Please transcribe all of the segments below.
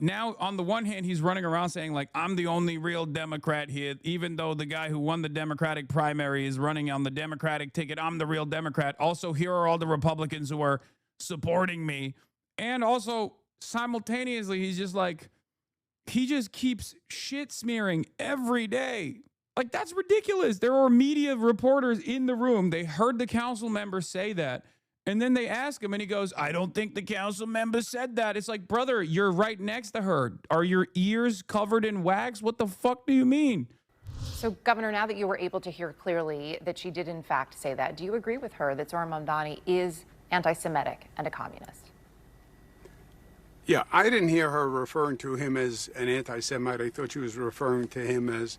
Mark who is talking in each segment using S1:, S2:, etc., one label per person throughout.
S1: now on the one hand, he's running around saying like, I'm the only real Democrat here, even though the guy who won the Democratic primary is running on the Democratic ticket. I'm the real Democrat. Also, here are all the Republicans who are supporting me. And also simultaneously, he's just like, he just keeps shit smearing every day. Like, that's ridiculous. There were media reporters in the room. They heard the council member say that. And then they ask him and he goes, I don't think the council member said that. It's like, brother, you're right next to her. Are your ears covered in wax? What the fuck do you mean?
S2: So, Governor, now that you were able to hear clearly that she did in fact say that, do you agree with her that Zohran Mamdani is anti-Semitic and a communist?
S3: Yeah, I didn't hear her referring to him as an anti-Semite. I thought she was referring to him as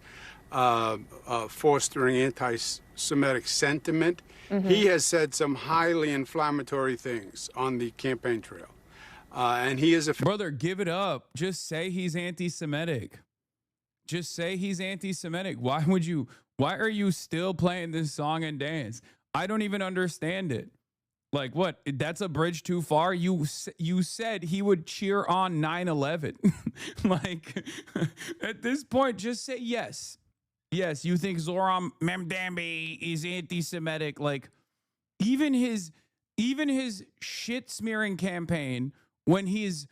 S3: fostering anti-Semitic sentiment. Mm-hmm. He has said some highly inflammatory things on the campaign trail. And he is a...
S1: Brother, give it up. Just say he's anti-Semitic. Just say he's anti-Semitic. Why are you still playing this song and dance? I don't even understand it. Like, what? That's a bridge too far? You said he would cheer on 9/11. Like, at this point, just say yes. Yes, you think Zohran Mamdani is anti-Semitic. Like, even his shit smearing campaign when he's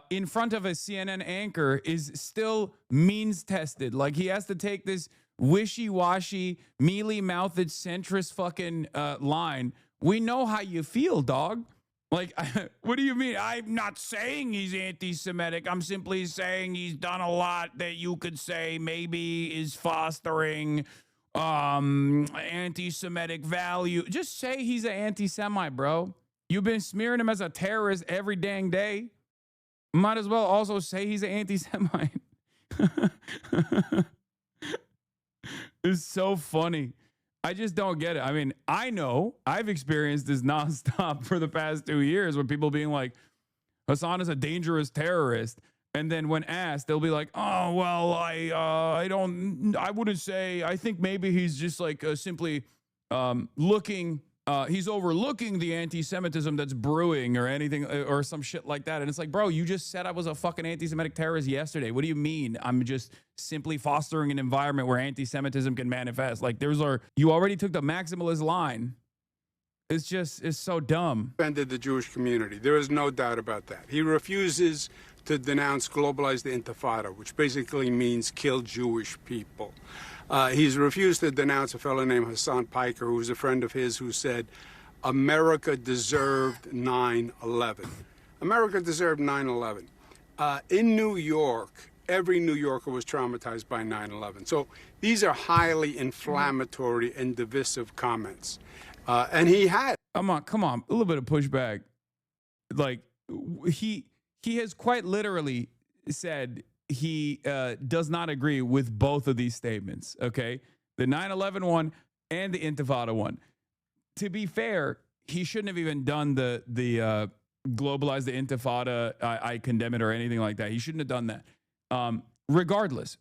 S1: in front of a CNN anchor is still means tested. Like, he has to take this wishy-washy, mealy-mouthed, centrist fucking line. We know how you feel, dog. Like, what do you mean? I'm not saying he's anti-Semitic. I'm simply saying he's done a lot that you could say maybe is fostering anti-Semitic value. Just say he's an anti-Semite, bro. You've been smearing him as a terrorist every dang day. Might as well also say he's an anti-Semite. It's so funny. I just don't get it. I mean, I know I've experienced this nonstop for the past 2 years with people being like, Hasan is a dangerous terrorist. And then when asked, they'll be like, oh, well, I wouldn't say, I think maybe he's just like simply he's overlooking the anti-Semitism that's brewing or anything or some shit like that. And it's like, bro, you just said I was a fucking anti-Semitic terrorist yesterday. What do you mean? I'm just simply fostering an environment where anti-Semitism can manifest. Like, you already took the maximalist line. It's so dumb.
S3: Offended the Jewish community. There is no doubt about that. He refuses to denounce globalize the Intifada, which basically means kill Jewish people. He's refused to denounce a fellow named Hasan Piker, who was a friend of his, who said, America deserved 9/11. America deserved 9/11. In New York, every New Yorker was traumatized by 9/11. So these are highly inflammatory and divisive comments. And he had...
S1: Come on, a little bit of pushback. Like, he has quite literally said he does not agree with both of these statements, okay? The 9/11 one and the Intifada one. To be fair, he shouldn't have even done the globalize the Intifada, I condemn it or anything like that. He shouldn't have done that. Regardless,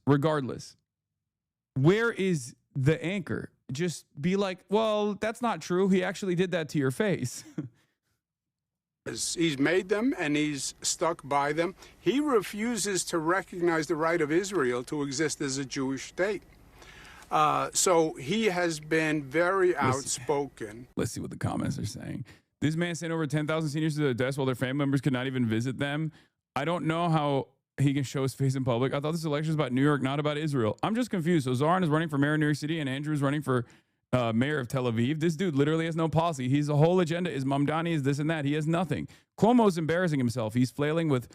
S1: where is the anchor? Just be like, well, that's not true. He actually did that to your face.
S3: He's made them and he's stuck by them. He refuses to recognize the right of Israel to exist as a Jewish state. So he has been very outspoken.
S1: Let's see what the comments are saying. This man sent over 10,000 seniors to the desk while their family members could not even visit them. I don't know how he can show his face in public. I thought this election was about New York, not about Israel. I'm just confused. So Zohran is running for mayor of New York City and Andrew is running for mayor of Tel Aviv. This dude literally has no policy. His whole agenda is Mamdani is this and that. He has nothing. Cuomo's embarrassing himself. He's failing with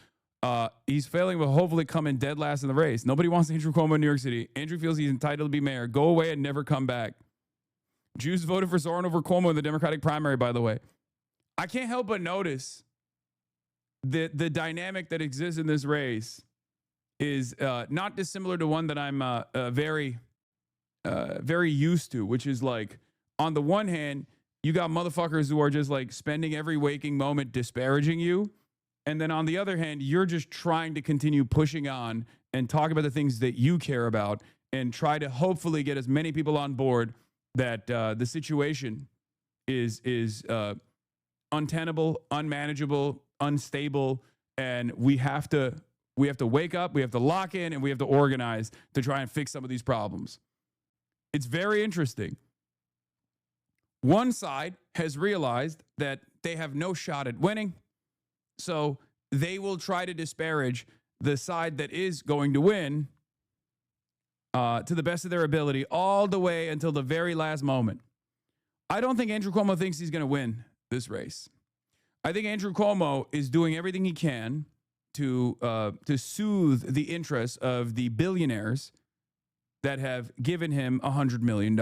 S1: hopefully coming dead last in the race. Nobody wants Andrew Cuomo in New York City. Andrew feels he's entitled to be mayor. Go away and never come back. Jews voted for Zohran over Cuomo in the Democratic primary, by the way. I can't help but notice the dynamic that exists in this race is not dissimilar to one that I'm very used to, which is like, on the one hand, you got motherfuckers who are just like spending every waking moment disparaging you. And then on the other hand, you're just trying to continue pushing on and talk about the things that you care about and try to hopefully get as many people on board that the situation is untenable, unmanageable, unstable, and we have to We have to wake up, we have to lock in, and we have to organize to try and fix some of these problems. It's very interesting. One side has realized that they have no shot at winning, so they will try to disparage the side that is going to win to the best of their ability all the way until the very last moment. I don't think Andrew Cuomo thinks he's going to win this race. I think Andrew Cuomo is doing everything he can to soothe the interests of the billionaires that have given him $100 million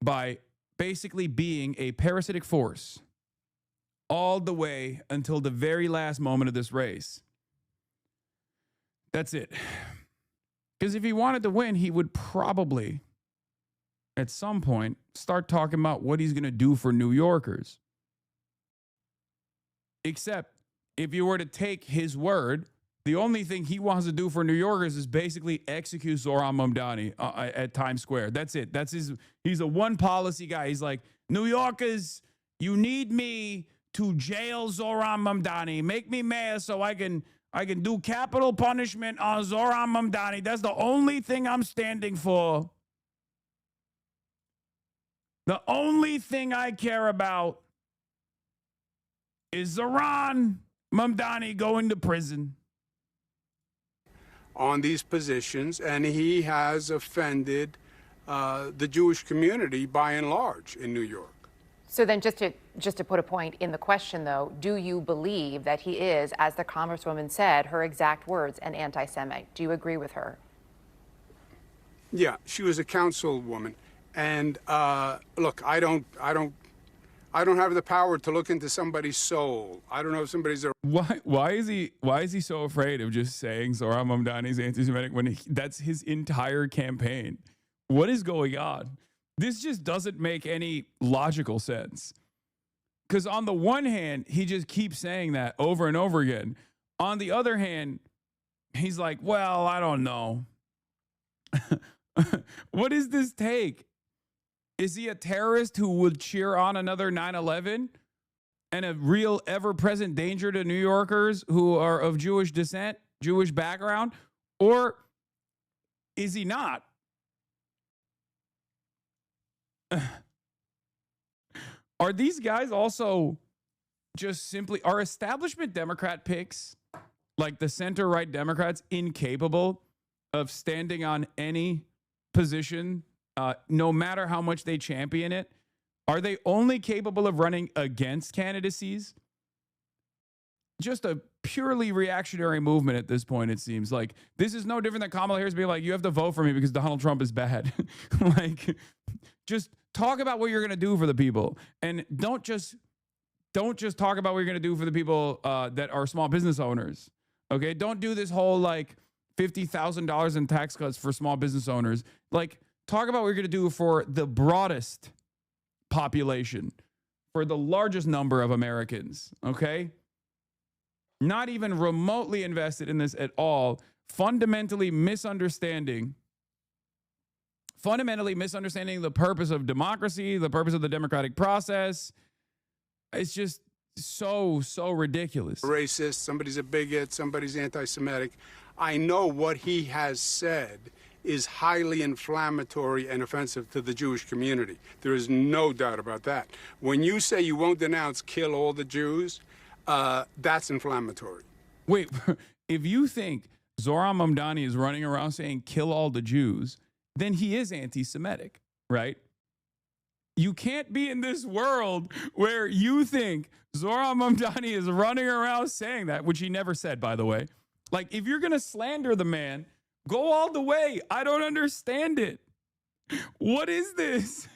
S1: by basically being a parasitic force all the way until the very last moment of this race. That's it. Because if he wanted to win, he would probably, at some point, start talking about what he's going to do for New Yorkers. Except, if you were to take his word, the only thing he wants to do for New Yorkers is basically execute Zohran Mamdani at Times Square. That's it. He's a one policy guy. He's like, New Yorkers, you need me to jail Zohran Mamdani. Make me mayor so I can do capital punishment on Zohran Mamdani. That's the only thing I'm standing for. The only thing I care about is Zohran Mamdani going to prison.
S3: On these positions, and he has offended the Jewish community by and large in New York.
S2: So then just to put a point in the question, though, do you believe that he is, as the Congresswoman said, her exact words, an anti-Semite? Do you agree with her?
S3: Yeah, she was a councilwoman. And look, I don't have the power to look into somebody's soul. I don't know if somebody's a...
S1: Why is he so afraid of just saying Zohran Mamdani's anti-Semitic when that's his entire campaign? What is going on? This just doesn't make any logical sense. Because on the one hand, he just keeps saying that over and over again. On the other hand, he's like, well, I don't know. What is this take? Is he a terrorist who would cheer on another 9/11 and a real ever-present danger to New Yorkers who are of Jewish descent, Jewish background? Or is he not? Are these guys also just simply, are establishment Democrat picks, like the center-right Democrats, incapable of standing on any position, no matter how much they champion it? Are they only capable of running against candidacies? Just a purely reactionary movement at this point, it seems. Like, this is no different than Kamala Harris being like, you have to vote for me because Donald Trump is bad. Like, just talk about what you're going to do for the people. And don't just talk about what you're going to do for the people that are small business owners. Okay? Don't do this whole, like, $50,000 in tax cuts for small business owners. Like, talk about what you're going to do for the broadest population, for the largest number of Americans, okay? Not even remotely invested in this at all, fundamentally misunderstanding the purpose of democracy, the purpose of the democratic process. It's just so ridiculous.
S3: Racist, somebody's a bigot, somebody's anti-Semitic. I know what he has said is highly inflammatory and offensive to the Jewish community. There is no doubt about that. When you say you won't denounce kill all the Jews, that's inflammatory.
S1: Wait, if you think Zohran Mamdani is running around saying kill all the Jews, then he is anti-Semitic, right? You can't be in this world where you think Zohran Mamdani is running around saying that, which he never said, by the way. Like, if you're going to slander the man, go all the way. I don't understand it. What is this?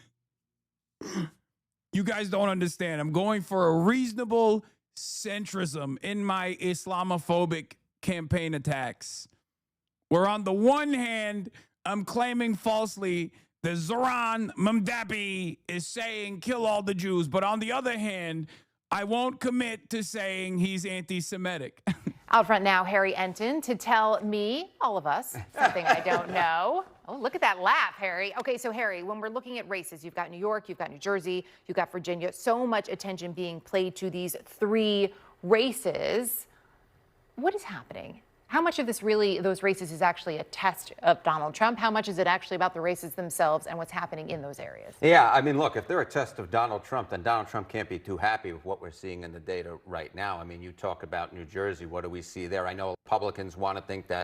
S1: You guys don't understand. I'm going for a reasonable centrism in my Islamophobic campaign attacks. Where on the one hand, I'm claiming falsely that Zohran Mamdani is saying kill all the Jews. But on the other hand, I won't commit to saying he's anti-Semitic.
S2: Out front now, Harry Enton, to tell me, all of us, something I don't know. Oh, look at that laugh, Harry. Okay, so Harry, when we're looking at races, you've got New York, you've got New Jersey, you've got Virginia, so much attention being played to these three races. what is happening? How much of this really, those races, is actually a test of Donald Trump? How much is it actually about the races themselves and what's happening in those areas?
S4: Yeah, I mean, look, if they're a test of Donald Trump, then Donald Trump can't be too happy with what we're seeing in the data right now. I mean, you talk about New Jersey. What do we see there? I know Republicans want to think that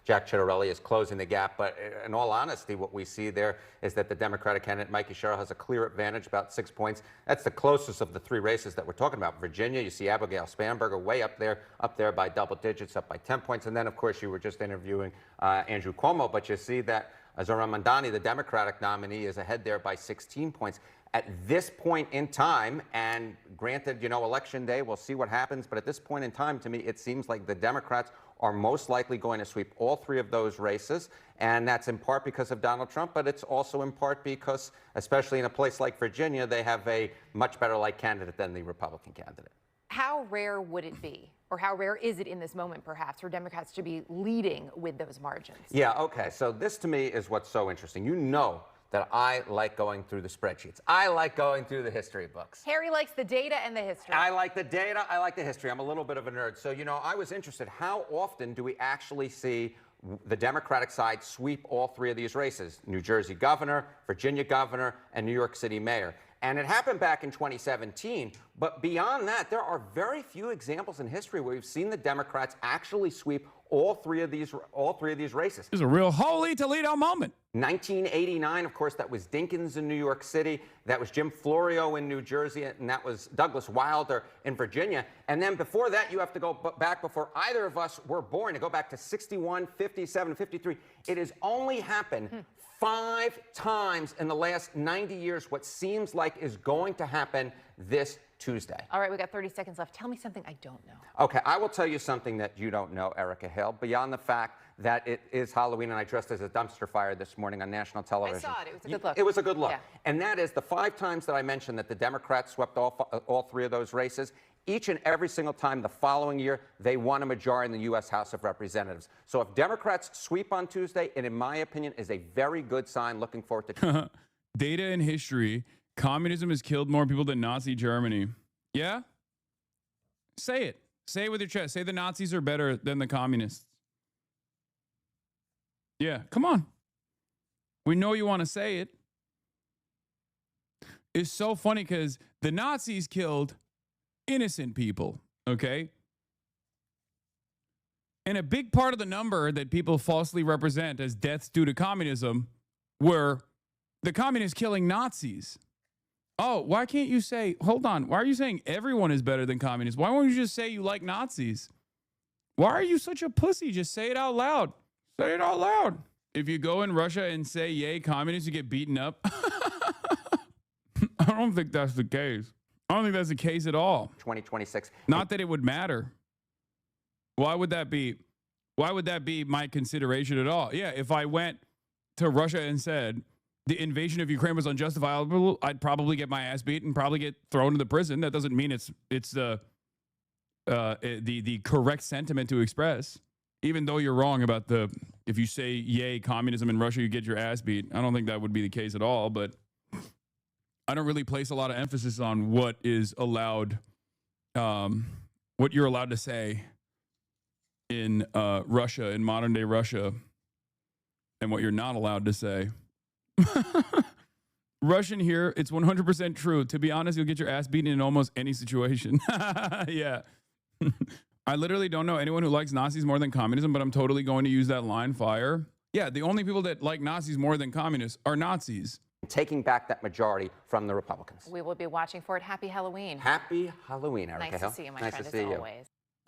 S4: Jack Ciattarelli is closing the gap, but in all honesty, what we see there is that the Democratic candidate, Mikey Sherrill, has a clear advantage, about 6 points. That's the closest of the three races that we're talking about. Virginia, you see Abigail Spanberger way up there by double digits, up by 10 points. And then, of course, you were just interviewing Andrew Cuomo, but you see that Zohran Mamdani, the Democratic nominee, is ahead there by 16 points. At this point in time, and granted, you know, Election Day, we'll see what happens, but at this point in time, to me, it seems like the Democrats are most likely going to sweep all three of those races. And that's in part because of Donald Trump, but it's also in part because, especially in a place like Virginia, they have a much better like candidate than the Republican candidate.
S2: How rare would it be, or how rare is it in this moment, perhaps, for Democrats to be leading with those margins?
S4: Yeah, okay. So this, to me, is what's so interesting. You know that I like going through the spreadsheets. I like going through the history books.
S2: Harry likes the data and the history.
S4: I like the data. I like the history. I'm a little bit of a nerd. So, you know, I was interested, how often do we actually see the Democratic side sweep all three of these races? New Jersey governor, Virginia governor, and New York City mayor. And it happened back in 2017. But beyond that, there are very few examples in history where we've seen the Democrats actually sweep all three of these races.
S1: It's a real holy Toledo moment.
S4: 1989, of course, that was Dinkins in New York City. That was Jim Florio in New Jersey. And that was Douglas Wilder in Virginia. And then before that, you have to go back before either of us were born, to go back to 61, 57, 53. It has only happened 5 times in the last 90 years, what seems like is going to happen this Tuesday.
S2: All right, we got 30 seconds left. Tell me something I don't know.
S4: Okay, I will tell you something that you don't know, Erica Hill, beyond the fact that it is Halloween and I dressed as a dumpster fire this morning on national television.
S2: I saw it. It was a good look.
S4: It was a good look.
S2: Yeah.
S4: And that is the 5 times that I mentioned that the Democrats swept all three of those races. Each and every single time the following year, they won a majority in the U.S. House of Representatives. So if Democrats sweep on Tuesday, it, in my opinion, is a very good sign. Looking forward to
S1: Data and history. Communism has killed more people than Nazi Germany. Yeah? Say it. Say it with your chest. Say the Nazis are better than the communists. Yeah, come on. We know you want to say it. It's so funny because the Nazis killed innocent people, okay? And a big part of the number that people falsely represent as deaths due to communism were the communists killing Nazis. Oh, why can't you say, hold on, why are you saying everyone is better than communists? Why won't you just say you like Nazis? Why are you such a pussy? Just say it out loud. Say it out loud. If you go in Russia and say, yay, communists, you get beaten up. I don't think that's the case. I don't think that's the case at all.
S4: 2026.
S1: Not that it would matter. Why would that be? Why would that be my consideration at all? Yeah, if I went to Russia and said the invasion of Ukraine was unjustifiable, I'd probably get my ass beat and probably get thrown into prison. That doesn't mean it's the correct sentiment to express. Even though you're wrong about if you say yay communism in Russia, you get your ass beat. I don't think that would be the case at all. But I don't really place a lot of emphasis on what is allowed, what you're allowed to say in Russia, in modern day Russia, and what you're not allowed to say. Russian here, it's 100% true. To be honest, you'll get your ass beaten in almost any situation. Yeah. I literally don't know anyone who likes Nazis more than communism, but I'm totally going to use that line, fire. Yeah, the only people that like Nazis more than communists are Nazis.
S4: Taking back that majority from the Republicans.
S2: We will be watching for it. Happy Halloween.
S4: Happy Halloween, Erica
S2: Nice
S4: Hill.
S2: to see you, my
S4: nice
S2: friend,
S4: to see
S2: as
S4: you.
S2: always.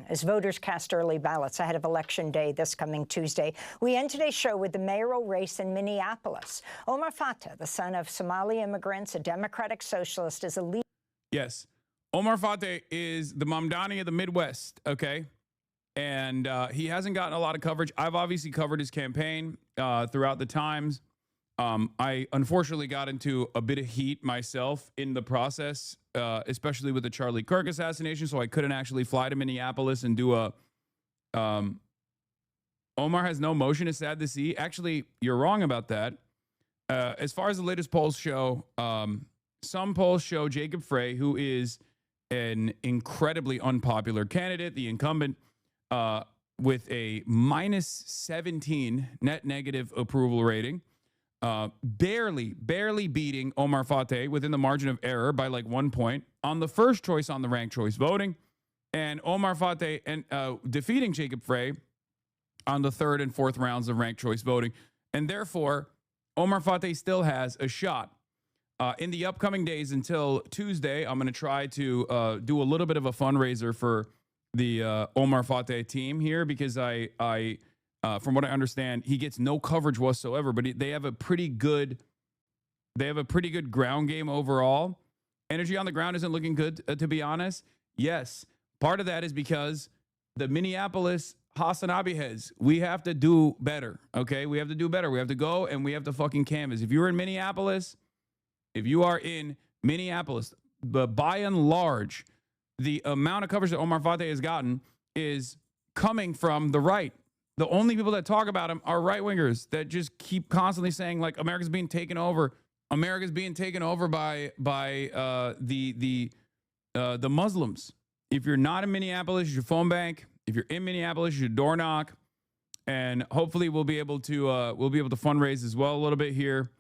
S5: As voters cast early ballots ahead of Election Day this coming Tuesday, we end today's show with the mayoral race in Minneapolis. Omar Fateh, the son of Somali immigrants, a Democratic socialist, is a leader.
S1: Yes. Omar Fateh is the Mamdani of the Midwest, okay? And he hasn't gotten a lot of coverage. I've obviously covered his campaign throughout the times. I unfortunately got into a bit of heat myself in the process, especially with the Charlie Kirk assassination, so I couldn't actually fly to Minneapolis and do a... Omar has no motion, it's sad to see. Actually, you're wrong about that. As far as the latest polls show, some polls show Jacob Frey, who is an incredibly unpopular candidate, the incumbent, with a -17 net negative approval rating, barely beating Omar Fateh within the margin of error by like 1 point on the first choice on the ranked choice voting, and Omar Fateh and defeating Jacob Frey on the third and fourth rounds of ranked choice voting. And therefore, Omar Fateh still has a shot. In the upcoming days until Tuesday, I'm going to try to do a little bit of a fundraiser for the Omar Fateh team here, because from what I understand, he gets no coverage whatsoever, but they have a pretty good ground game overall. Energy on the ground isn't looking good, to be honest. Yes, part of that is because the Minneapolis HasanAbi heads, we have to do better, okay? We have to do better. We have to go and we have to fucking canvas. If you are in Minneapolis, but by and large, the amount of coverage that Omar Fateh has gotten is coming from the right. The only people that talk about him are right-wingers that just keep constantly saying, like, America's being taken over. America's being taken over by the Muslims. If you're not in Minneapolis, you should phone bank. If you're in Minneapolis, you should door knock. And hopefully we'll be able to fundraise as well a little bit here.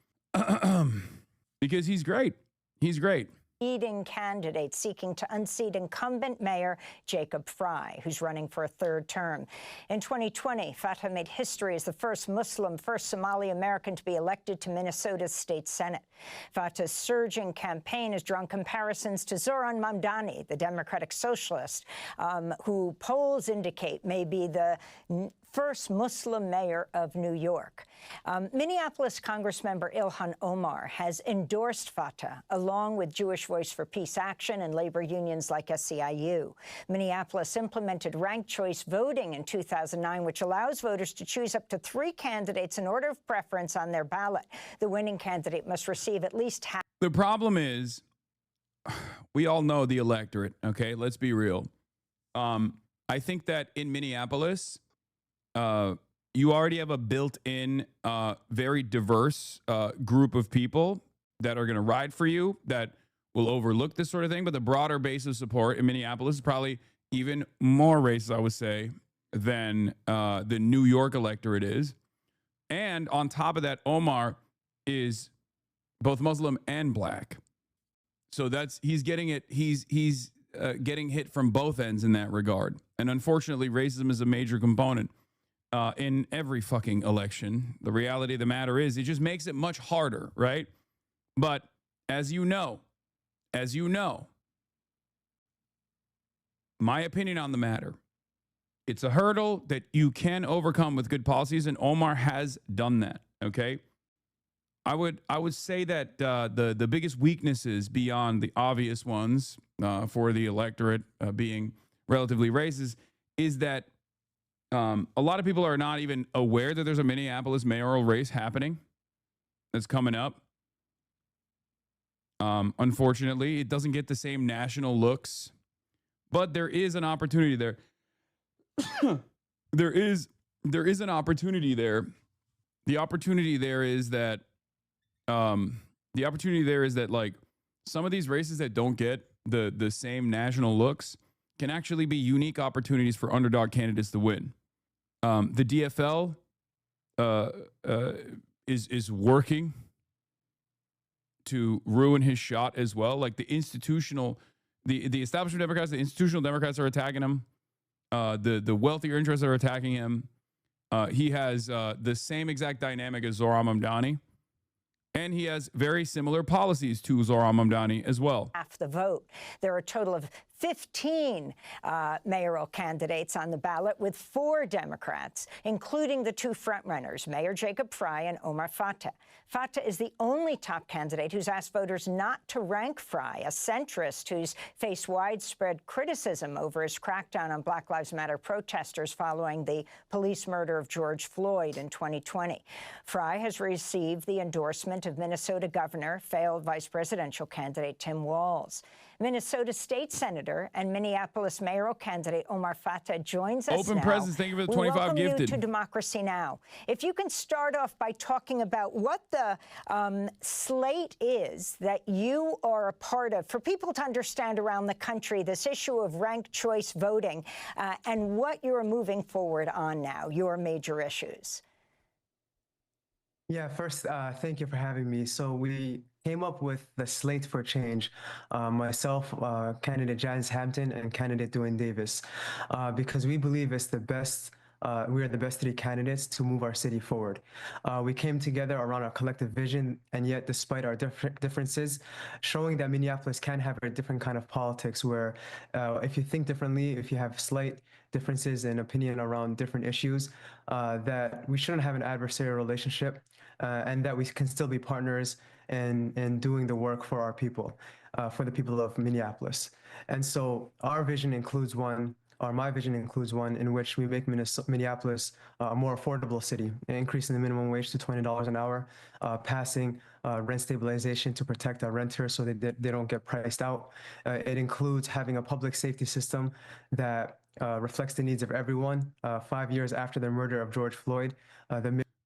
S1: Because he's great. He's great.
S5: Leading candidate seeking to unseat incumbent Mayor Jacob Frey, who's running for a third term. In 2020, Fateh made history as the first Muslim, first Somali American to be elected to Minnesota's state Senate. Fateh's surging campaign has drawn comparisons to Zoran Mamdani, the Democratic socialist, who polls indicate may be the first Muslim mayor of New York. Minneapolis Congressmember Ilhan Omar has endorsed Fateh, along with Jewish Voice for Peace Action and labor unions like SEIU. Minneapolis implemented ranked choice voting in 2009, which allows voters to choose up to 3 candidates in order of preference on their ballot. The winning candidate must receive at least half.
S1: The problem is, we all know the electorate, okay? Let's be real. I think that in Minneapolis, you already have a built-in, very diverse group of people that are going to ride for you, that will overlook this sort of thing. But the broader base of support in Minneapolis is probably even more racist, I would say, than the New York electorate is. And on top of that, Omar is both Muslim and black. So he's getting it. He's getting hit from both ends in that regard. And unfortunately, racism is a major component in every fucking election. The reality of the matter is, it just makes it much harder, right? But as you know, my opinion on the matter, it's a hurdle that you can overcome with good policies, and Omar has done that, okay? I would say that the biggest weaknesses beyond the obvious ones for the electorate being relatively racist is that a lot of people are not even aware that there's a Minneapolis mayoral race happening that's coming up. Unfortunately, it doesn't get the same national looks, but there is an opportunity there. there is an opportunity there. The opportunity there is that like some of these races that don't get the same national looks can actually be unique opportunities for underdog candidates to win. The DFL is working to ruin his shot as well. Like the establishment Democrats, the institutional Democrats are attacking him. The wealthier interests are attacking him. He has the same exact dynamic as Zoran Mamdani. And he has very similar policies to Zoran Mamdani as well.
S5: Half the vote. There are a total of 15 mayoral candidates on the ballot, with 4 Democrats, including the 2 frontrunners, Mayor Jacob Frey and Omar Fateh. Fateh is the only top candidate who's asked voters not to rank Frey, a centrist who's faced widespread criticism over his crackdown on Black Lives Matter protesters following the police murder of George Floyd in 2020. Frey has received the endorsement of Minnesota Governor, failed vice presidential candidate Tim Walz. Minnesota State Senator and Minneapolis mayoral candidate Omar Fateh joins us
S1: Open
S5: now.
S1: presence, thank you for the
S5: We
S1: 25
S5: welcome
S1: gifted.
S5: you to Democracy Now! If you can start off by talking about what the slate is that you are a part of, for people to understand around the country this issue of ranked choice voting and what you're moving forward on now, your major issues.
S6: Yeah, first, thank you for having me. So we came up with the slate for change, myself, candidate Janice Hampton, and candidate Dwayne Davis, because we believe it's the best. We are the best three candidates to move our city forward. We came together around our collective vision, and yet despite our differences, showing that Minneapolis can have a different kind of politics where if you think differently, if you have slight differences in opinion around different issues, that we shouldn't have an adversarial relationship, and that we can still be partners in doing the work for our people, for the people of Minneapolis. And so our vision includes one, or my vision includes one, in which we make Minneapolis a more affordable city, increasing the minimum wage to $20 an hour, passing rent stabilization to protect our renters so they don't get priced out. It includes having a public safety system that reflects the needs of everyone. 5 years after the murder of George Floyd,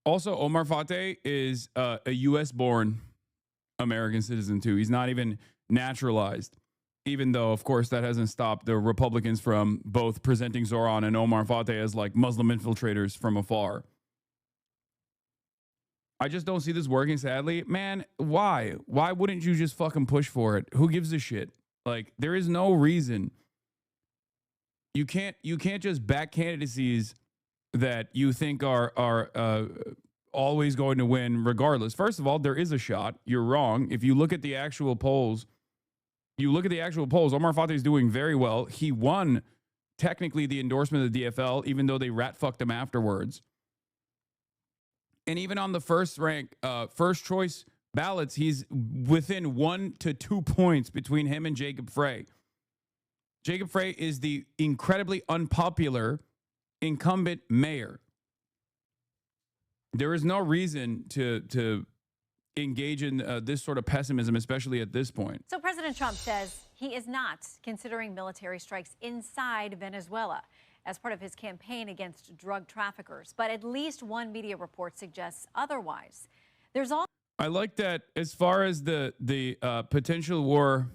S1: Also, Omar Fateh is a U.S.-born American citizen, too. He's not even naturalized, even though, of course, that hasn't stopped the Republicans from both presenting Zoran and Omar Fateh as like Muslim infiltrators from afar. I just don't see this working, sadly. Man, why? Why wouldn't you just fucking push for it? Who gives a shit? Like, there is no reason. You can't just back candidacies that you think are always going to win regardless. First of all, there is a shot. You're wrong. If you look at the actual polls, Omar Fateh is doing very well. He won technically the endorsement of the DFL, even though they rat fucked him afterwards. And even on the first choice ballots, he's within 1 to 2 points between him and Jacob Frey. Jacob Frey is the incredibly unpopular incumbent mayor. There is no reason to engage in this sort of pessimism, especially at this point.
S7: So President Trump says he is not considering military strikes inside Venezuela as part of his campaign against drug traffickers. But at least one media report suggests otherwise. There's all.
S1: I like that as far as the potential war,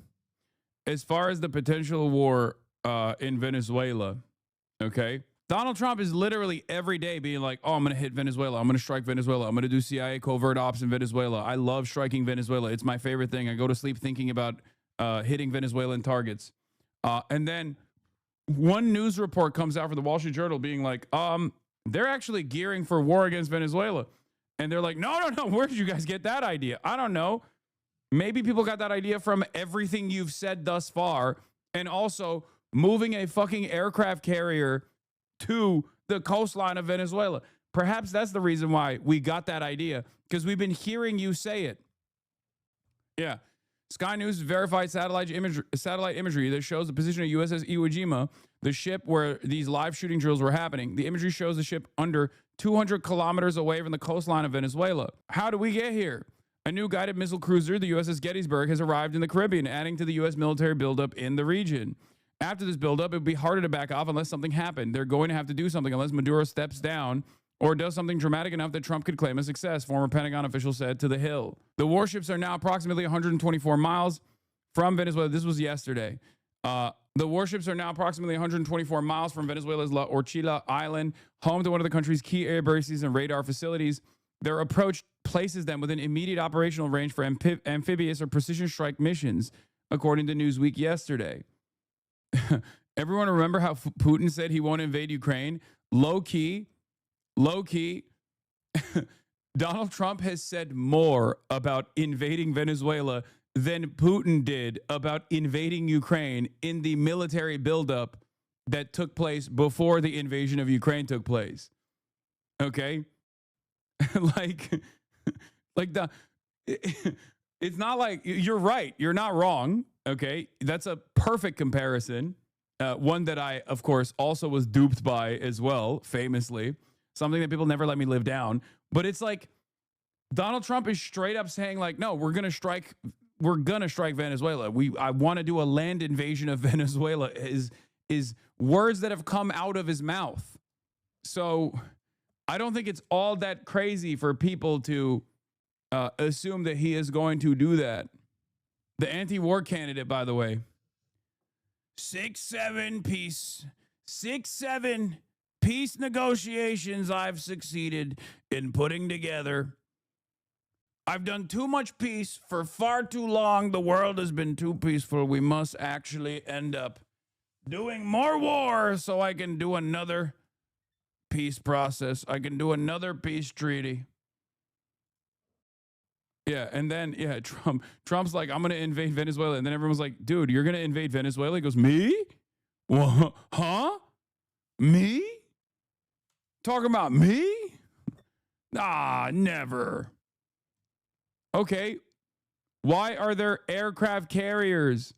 S1: in Venezuela, okay? Donald Trump is literally every day being like, oh, I'm going to hit Venezuela. I'm going to strike Venezuela. I'm going to do CIA covert ops in Venezuela. I love striking Venezuela. It's my favorite thing. I go to sleep thinking about hitting Venezuelan targets. And then one news report comes out from the Wall Street Journal being like, they're actually gearing for war against Venezuela. And they're like, no. Where did you guys get that idea? I don't know. Maybe people got that idea from everything you've said thus far. And also moving a fucking aircraft carrier to the coastline of Venezuela. Perhaps that's the reason why we got that idea, because we've been hearing you say it. Yeah. Sky News verified satellite imagery that shows the position of USS Iwo Jima, the ship where these live shooting drills were happening. The imagery shows the ship under 200 kilometers away from the coastline of Venezuela. How do we get here? A new guided missile cruiser, the USS Gettysburg, has arrived in the Caribbean, adding to the U.S. military buildup in the region. After this buildup, it would be harder to back off unless something happened. They're going to have to do something unless Maduro steps down or does something dramatic enough that Trump could claim a success, former Pentagon official said to The Hill. The warships are now approximately 124 miles from Venezuela. This was yesterday. The warships are now approximately 124 miles from Venezuela's La Orchila Island, home to one of the country's key air bases and radar facilities. Their approach places them within immediate operational range for amphibious or precision strike missions, according to Newsweek yesterday. Everyone remember how Putin said he won't invade Ukraine? Low key, Donald Trump has said more about invading Venezuela than Putin did about invading Ukraine in the military buildup that took place before the invasion of Ukraine took place. Okay? It's not like, you're right. You're not wrong. Okay? That's a perfect comparison. One that I, of course, also was duped by as well, famously. Something that people never let me live down. But it's like Donald Trump is straight up saying like, no, we're going to strike we're gonna strike Venezuela. I want to do a land invasion of Venezuela is words that have come out of his mouth. So I don't think it's all that crazy for people to assume that he is going to do that. The anti-war candidate, by the way, 6-7 peace negotiations I've succeeded in putting together. I've done too much peace for far too long. The world has been too peaceful. We must actually end up doing more war so I can do another peace process. I can do another peace treaty. Yeah, and then, yeah, Trump's like, I'm going to invade Venezuela. And then everyone's like, dude, you're going to invade Venezuela? He goes, me? Well, huh? Me? Talking about me? Ah, never. Okay, why are there aircraft carriers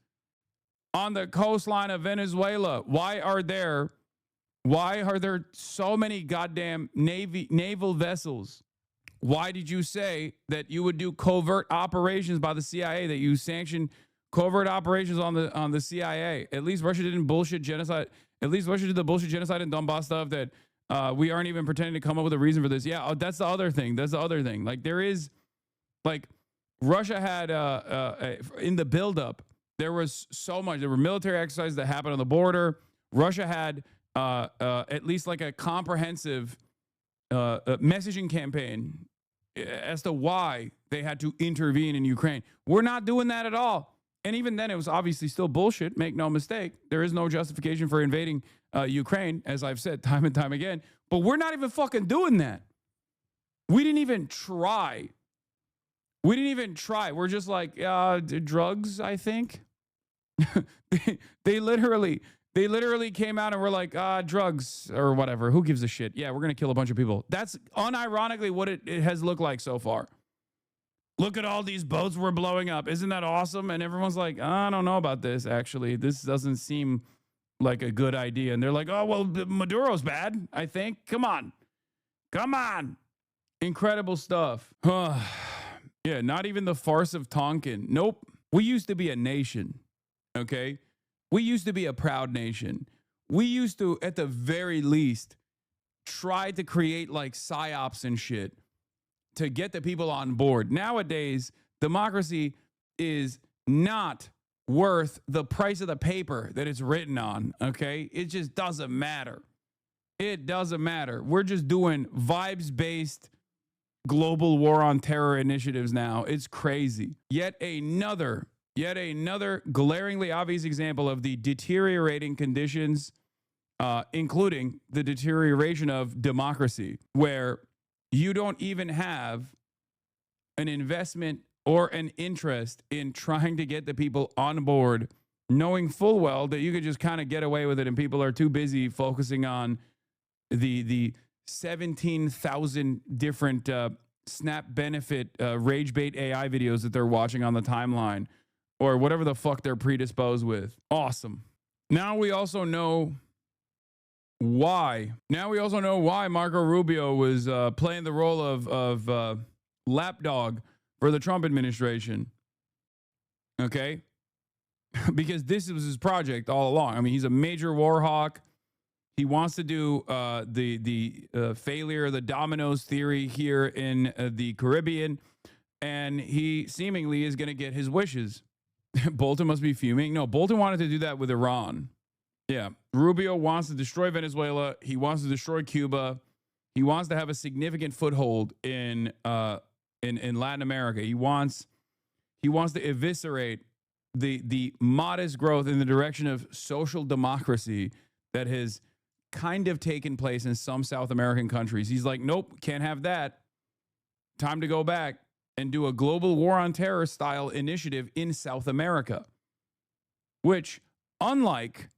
S1: on the coastline of Venezuela? Why are there so many goddamn naval vessels? Why did you say that you would do covert operations by the CIA, that you sanctioned covert operations on the CIA? At least Russia didn't bullshit genocide. At least Russia did the bullshit genocide and Donbass stuff that we aren't even pretending to come up with a reason for this. Yeah, that's the other thing. That's the other thing. Like, there is, like, Russia had, in the buildup, there was so much. There were military exercises that happened on the border. Russia had at least like a comprehensive messaging campaign as to why they had to intervene in Ukraine. We're not doing that at all. And even then, it was obviously still bullshit. Make no mistake. There is no justification for invading Ukraine, as I've said time and time again. But we're not even fucking doing that. We didn't even try. We didn't even try. We're just like, drugs, I think. They literally came out and were like, drugs or whatever. Who gives a shit? Yeah, we're going to kill a bunch of people. That's unironically what it has looked like so far. Look at all these boats we're blowing up. Isn't that awesome? And everyone's like, I don't know about this, actually. This doesn't seem like a good idea. And they're like, oh, well, Maduro's bad, I think. Come on. Come on. Incredible stuff. Yeah, not even the farce of Tonkin. Nope. We used to be a nation, okay? We used to be a proud nation. We used to, at the very least, try to create like psyops and shit to get the people on board. Nowadays, democracy is not worth the price of the paper that it's written on, okay? It just doesn't matter. It doesn't matter. We're just doing vibes-based global war on terror initiatives now. It's crazy. Yet another glaringly obvious example of the deteriorating conditions, including the deterioration of democracy, where you don't even have an investment or an interest in trying to get the people on board, knowing full well that you could just kind of get away with it and people are too busy focusing on the 17,000 different snap benefit rage bait AI videos that they're watching on the timeline or whatever the fuck they're predisposed with. Awesome. Now we also know why. Now we also know why Marco Rubio was playing the role of lapdog for the Trump administration. Okay? Because this was his project all along. I mean, he's a major war hawk. He wants to do the failure, the dominoes theory here in the Caribbean, and he seemingly is going to get his wishes. Bolton must be fuming. No, Bolton wanted to do that with Iran. Yeah, Rubio wants to destroy Venezuela. He wants to destroy Cuba. He wants to have a significant foothold in Latin America. He wants to eviscerate the modest growth in the direction of social democracy that has kind of taken place in some South American countries. He's like, nope, can't have that. Time to go back and do a global war on terror style initiative in South America, which, unlike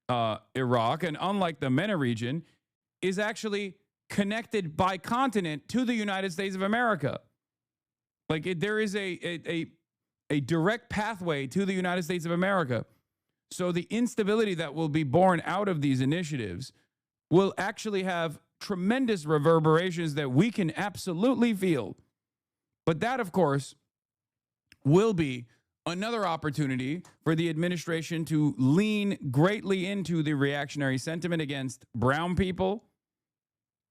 S1: Iraq and unlike the MENA region, is actually connected by continent to the United States of America. Like there is a direct pathway to the United States of America. So the instability that will be born out of these initiatives will actually have tremendous reverberations that we can absolutely feel. But that, of course, will be another opportunity for the administration to lean greatly into the reactionary sentiment against brown people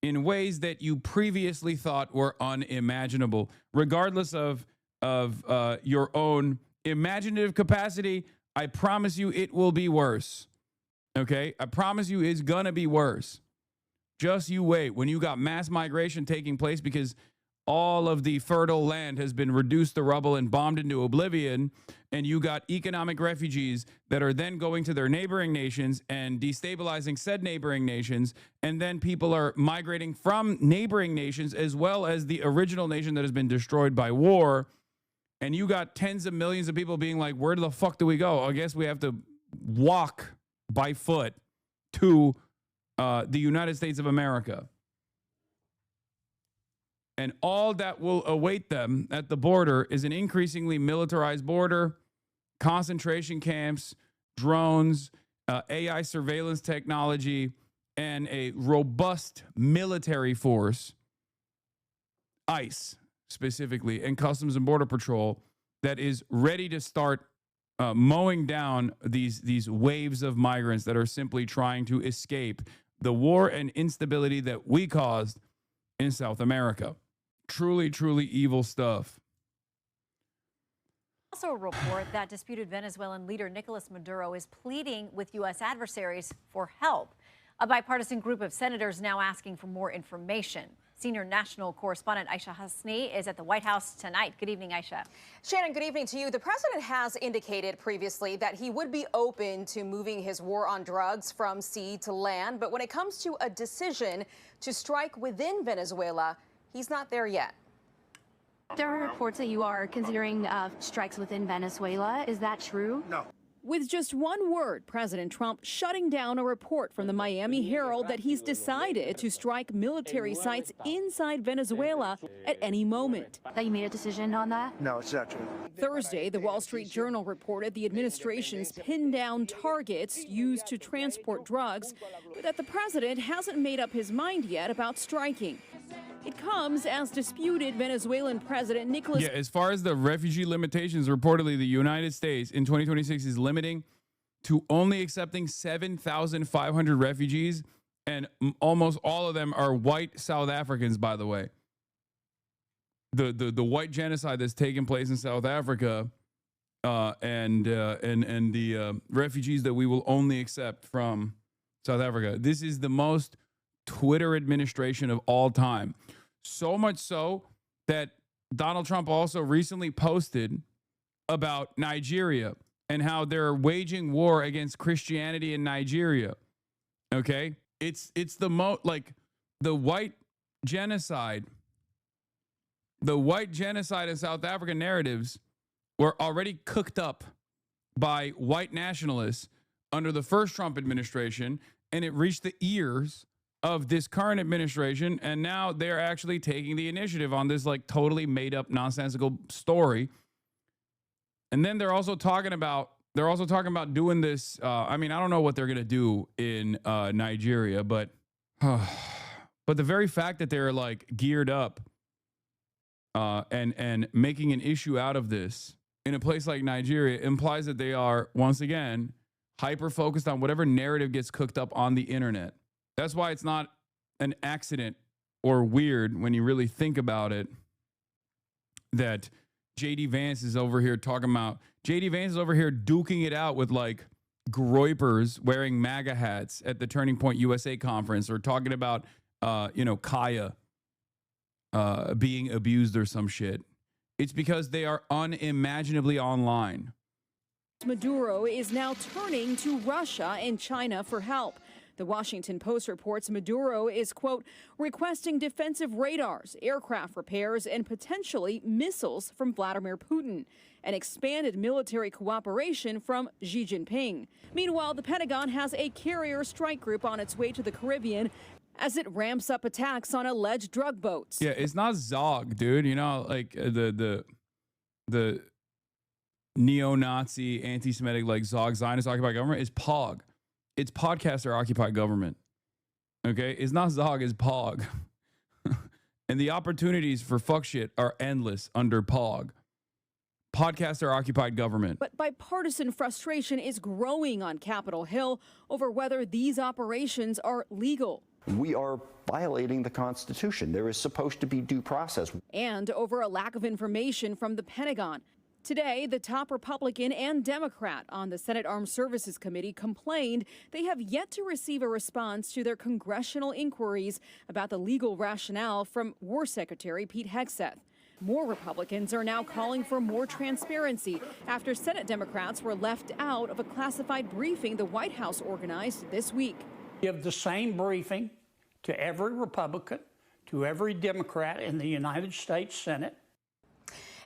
S1: in ways that you previously thought were unimaginable, regardless of your own imaginative capacity. I promise you it will be worse. Okay? I promise you it's gonna be worse. Just you wait. When you got mass migration taking place because all of the fertile land has been reduced to rubble and bombed into oblivion, and you got economic refugees that are then going to their neighboring nations and destabilizing said neighboring nations, and then people are migrating from neighboring nations as well as the original nation that has been destroyed by war, and you got tens of millions of people being like, where the fuck do we go? I guess we have to walk by foot to the United States of America. And all that will await them at the border is an increasingly militarized border, concentration camps, drones, AI surveillance technology, and a robust military force, ICE specifically, and Customs and Border Patrol that is ready to start mowing down these waves of migrants that are simply trying to escape the war and instability that we caused in South America. Truly, truly evil stuff.
S7: Also, a report that disputed Venezuelan leader Nicolas Maduro is pleading with U.S. adversaries for help. A bipartisan group of senators now asking for more information. Senior national correspondent Aisha Hasni is at the White House tonight. Good evening, Aisha.
S8: Shannon, good evening to you. The president has indicated previously that he would be open to moving his war on drugs from sea to land. But when it comes to a decision to strike within Venezuela, he's not there yet.
S9: There are reports that you are considering strikes within Venezuela. Is that true?
S8: No.
S10: With just one word, President Trump shutting down a report from the Miami Herald that he's decided to strike military sites inside Venezuela at any moment.
S9: That you made a decision on that?
S8: No, it's not true.
S10: Thursday, the Wall Street Journal reported the administration's pinned down targets used to transport drugs, but that the president hasn't made up his mind yet about striking. It comes as disputed Venezuelan President Nicolas.
S1: Yeah, as far as the refugee limitations, reportedly the United States in 2026 is limiting to only accepting 7,500 refugees, and almost all of them are white South Africans, by the way. The white genocide that's taken place in South Africa, and the refugees that we will only accept from South Africa. This is the most Twitter administration of all time. So much so that Donald Trump also recently posted about Nigeria and how they're waging war against Christianity in Nigeria. Okay? It's the like the white genocide. The white genocide in South Africa narratives were already cooked up by white nationalists under the first Trump administration, and it reached the ears of this current administration, and now they're actually taking the initiative on this like totally made up nonsensical story. And then they're also talking about doing this. I mean, I don't know what they're gonna do in Nigeria, but the very fact that they're like geared up and making an issue out of this in a place like Nigeria implies that they are once again hyper focused on whatever narrative gets cooked up on the internet. That's why it's not an accident or weird when you really think about it that JD Vance is over here duking it out with like groypers wearing MAGA hats at the Turning Point USA conference, or talking about, Kaya being abused or some shit. It's because they are unimaginably online.
S10: Maduro is now turning to Russia and China for help. The Washington Post reports Maduro is, quote, requesting defensive radars, aircraft repairs, and potentially missiles from Vladimir Putin, and expanded military cooperation from Xi Jinping. Meanwhile, the Pentagon has a carrier strike group on its way to the Caribbean as it ramps up attacks on alleged drug boats.
S1: Yeah, it's not Zog, dude. You know, like the neo-Nazi, anti-Semitic, like Zog, Zionist occupied government is POG. It's podcaster occupied government. Okay? It's not Zog, it's POG. And the opportunities for fuck shit are endless under POG. podcaster-occupied government.
S10: But bipartisan frustration is growing on Capitol Hill over whether these operations are legal.
S11: We are violating the Constitution. There is supposed to be due process.
S10: And over a lack of information from the Pentagon. Today, the top Republican and Democrat on the Senate Armed Services Committee complained they have yet to receive a response to their congressional inquiries about the legal rationale from War Secretary Pete Hegseth. More Republicans are now calling for more transparency after Senate Democrats were left out of a classified briefing the White House organized this week.
S12: Give the same briefing to every Republican, to every Democrat in the United States Senate.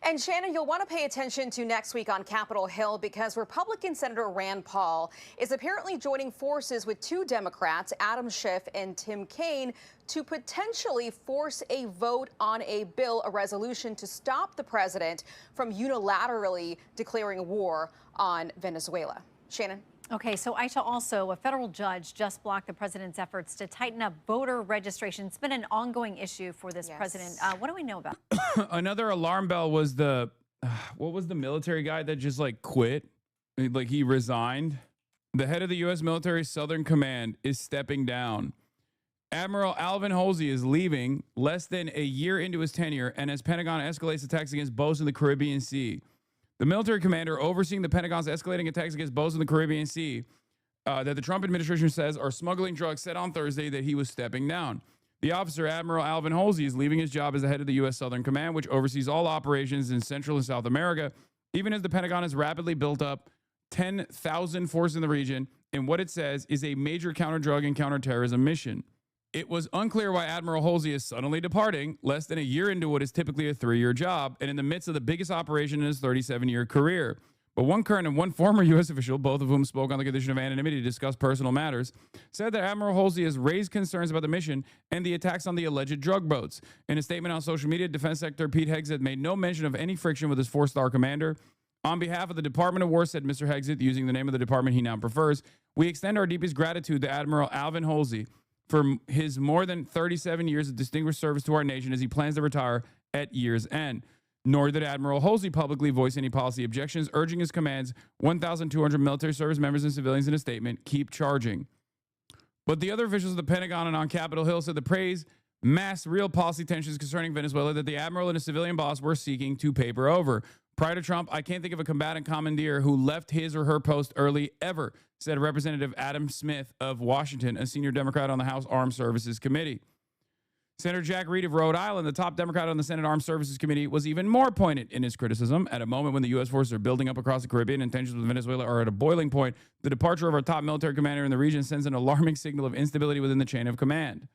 S8: And Shannon, you'll want to pay attention to next week on Capitol Hill because Republican Senator Rand Paul is apparently joining forces with two Democrats, Adam Schiff and Tim Kaine, to potentially force a vote on a bill, a resolution to stop the president from unilaterally declaring war on Venezuela. Shannon?
S7: Okay, so Aisha, also, a federal judge just blocked the president's efforts to tighten up voter registration. It's been an ongoing issue for this president. What do we know about it?
S1: Another alarm bell was what was the military guy that just like quit? Like he resigned? The head of the U.S. military Southern Command is stepping down. Admiral Alvin Halsey is leaving less than a year into his tenure and as Pentagon escalates attacks against boats in the Caribbean Sea. The military commander overseeing the Pentagon's escalating attacks against boats in the Caribbean Sea that the Trump administration says are smuggling drugs said on Thursday that he was stepping down. The officer, Admiral Alvin Halsey, is leaving his job as the head of the U.S. Southern Command, which oversees all operations in Central and South America, even as the Pentagon has rapidly built up 10,000 forces in the region in what it says is a major counter-drug and counterterrorism mission. It was unclear why Admiral Halsey is suddenly departing less than a year into what is typically a 3-year job and in the midst of the biggest operation in his 37-year career. But one current and one former U.S. official, both of whom spoke on the condition of anonymity to discuss personal matters, said that Admiral Halsey has raised concerns about the mission and the attacks on the alleged drug boats. In a statement on social media, Defense Secretary Pete Hegseth made no mention of any friction with his 4-star commander. On behalf of the Department of War, said Mr. Hegseth, using the name of the department he now prefers, we extend our deepest gratitude to Admiral Alvin Halsey for his more than 37 years of distinguished service to our nation as he plans to retire at year's end. Nor did Admiral Halsey publicly voice any policy objections, urging his command's 1,200 military service members and civilians in a statement, keep charging. But the other officials of the Pentagon and on Capitol Hill said the praise masked real policy tensions concerning Venezuela that the admiral and his civilian boss were seeking to paper over. Prior to Trump, I can't think of a combatant commandeer who left his or her post early ever, said Representative Adam Smith of Washington, a senior Democrat on the House Armed Services Committee. Senator Jack Reed of Rhode Island, the top Democrat on the Senate Armed Services Committee, was even more poignant in his criticism. At a moment when the U.S. forces are building up across the Caribbean and tensions with Venezuela are at a boiling point, the departure of our top military commander in the region sends an alarming signal of instability within the chain of command.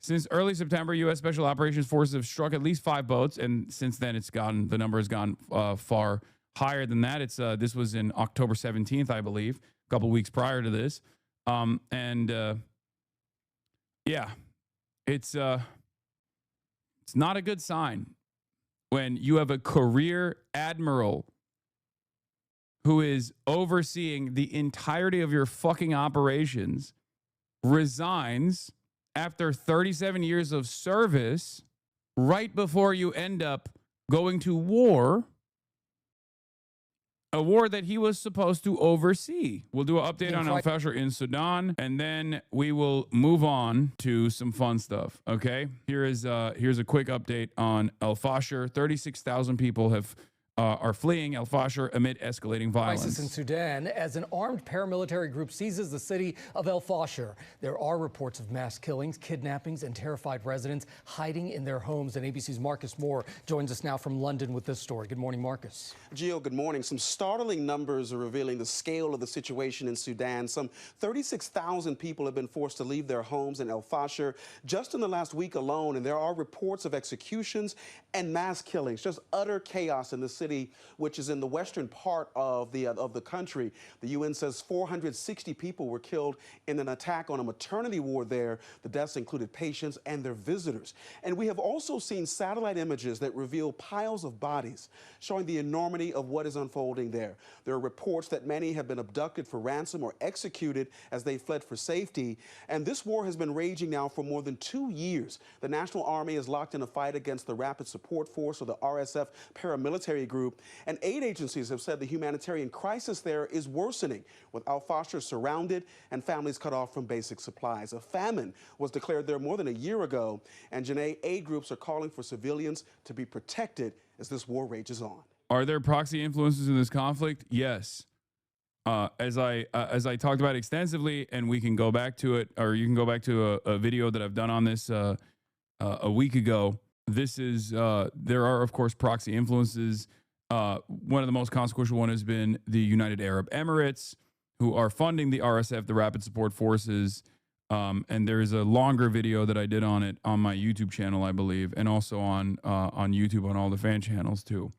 S1: Since early September, U.S. Special Operations Forces have struck at least 5 boats, and since then the number has gone far higher than that. This was in October 17th, I believe, a couple weeks prior to this. It's not a good sign when you have a career admiral who is overseeing the entirety of your fucking operations resigns after 37 years of service right before you end up going to war, a war that he was supposed to oversee. We'll do an update on al-Fashir in Sudan, and then we will move on to some fun stuff, okay? Here's a quick update on al-Fashir. 36,000 people are fleeing al-Fashir amid escalating violence.
S13: Crisis in Sudan as an armed paramilitary group seizes the city of al-Fashir. There are reports of mass killings, kidnappings, and terrified residents hiding in their homes. And ABC's Marcus Moore joins us now from London with this story. Good morning, Marcus.
S14: Gio, good morning. Some startling numbers are revealing the scale of the situation in Sudan. Some 36,000 people have been forced to leave their homes in al-Fashir just in the last week alone. And there are reports of executions and mass killings, just utter chaos in the city, which is in the western part of the country. The UN says 460 people were killed in an attack on a maternity ward there. The deaths included patients and their visitors. And we have also seen satellite images that reveal piles of bodies, showing the enormity of what is unfolding there. There are reports that many have been abducted for ransom or executed as they fled for safety. And this war has been raging now for more than 2 years. The National Army is locked in a fight against the Rapid Support Force, or the RSF paramilitary group, and aid agencies have said the humanitarian crisis there is worsening, with Al-Fashir surrounded and families cut off from basic supplies. A famine was declared there more than a year ago, and Janae, aid groups are calling for civilians to be protected as this war rages on.
S1: Are there proxy influences in this conflict? Yes. As I talked about extensively, and we can go back to it, or you can go back to a video that I've done on this a week ago. This is there are of course proxy influences. One of the most consequential one has been the United Arab Emirates, who are funding the RSF, the Rapid Support Forces. And there is a longer video that I did on it on my YouTube channel, I believe, and also on YouTube on all the fan channels too.